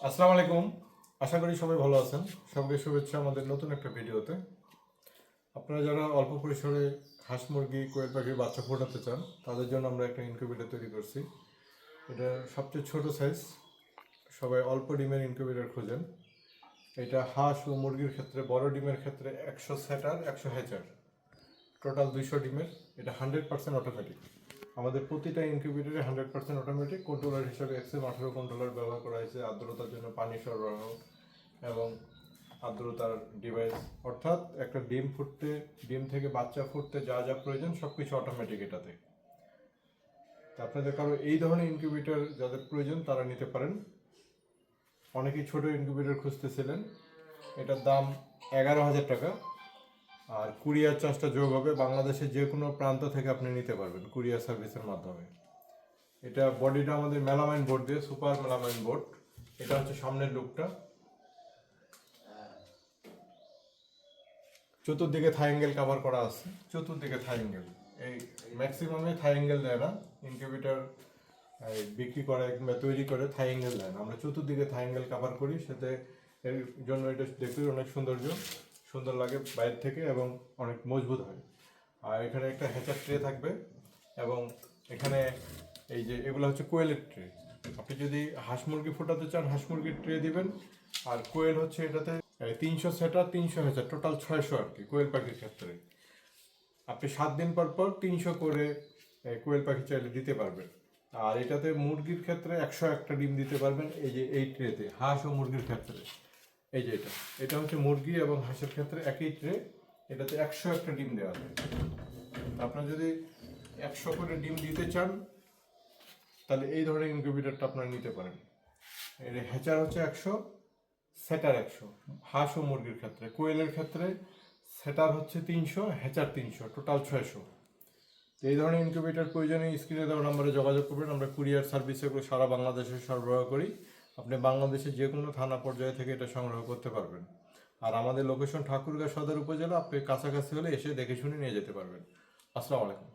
আসসালামু আলাইকুম। আশা করি সবাই ভালো আছেন। সবাইকে শুভেচ্ছা আমাদের নতুন একটা ভিডিওতে। আপনারা যারা অল্প পরিসরে হাঁস মুরগি কোয়েল পাখির বাচ্চা ফোটাতে চান তাদের জন্য আমরা একটা ইনকিউবেটর তৈরি করছি। এটা সবচেয়ে ছোট সাইজ, সবাই অল্প ডিমের ইনকিউবেটর খোঁজেন। এটা হাঁস ও মুরগির ক্ষেত্রে বড় ডিমের ক্ষেত্রে 100 সেটার 100 হ্যাচার, টোটাল 200 ডিমের। এটা 100% অটোমেটিক। আমাদের প্রতিটা ইনকিউবেটরে 100% অটোমেটিক। কন্ট্রোলার হিসেবে XM18 কন্ট্রোলার ব্যবহার করা হয়েছে আর্দ্রতার জন্য পানি সরবরাহ এবং আর্দ্রতার ডিভাইস, অর্থাৎ একটা ডিম থেকে বাচ্চা ফুটতে যা যা প্রয়োজন সব কিছু অটোমেটিক এটাতে। আপনাদের কারো এই ধরনের ইনকিউবেটর যাদের প্রয়োজন তারা নিতে পারেন। অনেকেই ছোট ইনকিউবেটর খুঁজতেছিলেন। এটার দাম 11,000 টাকা, আর কুরিয়ার চার্জটা যোগ হবে। বাংলাদেশের যে কোনো প্রান্ত থেকে আপনি নিতে পারবেন কুরিয়ার সার্ভিসের মাধ্যমে। এটা বডিটা আমাদের মেলামাইন বোর্ড দিয়ে, সুপার মেলামাইন বোর্ড। এটা হচ্ছে সামনের লুকটা। চতুর্দিকে থাই অ্যাঙ্গেল কভার করা আছে, চতুর্দিকে থাই অ্যাঙ্গেল। এই ম্যাক্সিমামে থাই অ্যাঙ্গেল দেয় না ইনকিউবেটর বিক্রি করে কিংবা তৈরি করে, থাই অ্যাঙ্গেল দেয় না। আমরা চতুর্দিকে থাই অ্যাঙ্গেল কভার করি, সাথে এর জন্য এটা দেখতে অনেক সুন্দর লাগে বাইরে থেকে এবং অনেক মজবুত হয়। আর এখানে একটা হ্যাচার ট্রে থাকবে এবং এখানে এই যে এগুলো হচ্ছে কোয়েলের ট্রে। আপনি যদি হাঁস মুরগি ফোটাতে চান হাঁস মুরগির ট্রে দিবেন। আর কোয়েল হচ্ছে এটাতে 300 সেটার 300 হ্যাচার, টোটাল 600 আর কি কোয়েল পাখির ক্ষেত্রে। আপনি 7 দিন পর পর 300 করে কোয়েল পাখি চাইলে দিতে পারবেন। আর এটাতে মুরগির ক্ষেত্রে 101টা ডিম দিতে পারবেন। এই যে এই ট্রেতে হাঁস ও মুরগির ক্ষেত্রে, এই যে এটা হচ্ছে মুরগি এবং হাঁসের ক্ষেত্রে একই ট্রে। এটাতে 101টা ডিম দেওয়া যায়। আপনার যদি 100 করে ডিম দিতে চান তাহলে এই ধরনের ইনকিউবেটরটা আপনারা নিতে পারেন। এর হ্যাচার হচ্ছে 100, সেটার 100 হাঁস ও মুরগির ক্ষেত্রে। কোয়েলের ক্ষেত্রে সেটার হচ্ছে 300, হ্যাচার 300, টোটাল 600। এই ধরনের ইনকিউবেটর প্রয়োজনে স্ক্রিনে দেওয়া নম্বরে যোগাযোগ করবেন। আমরা কুরিয়ার সার্ভিসে সারা বাংলাদেশে সরবরাহ করি। আপনি বাংলাদেশের যে কোনো থানা পর্যায়ে থেকে এটা সংগ্রহ করতে পারবেন। আর আমাদের লোকেশন ঠাকুরগাঁও সদর উপজেলা। আপনি কাছাকাছি হলে এসে দেখে শুনে নিয়ে যেতে পারবেন। আসসালামু আলাইকুম।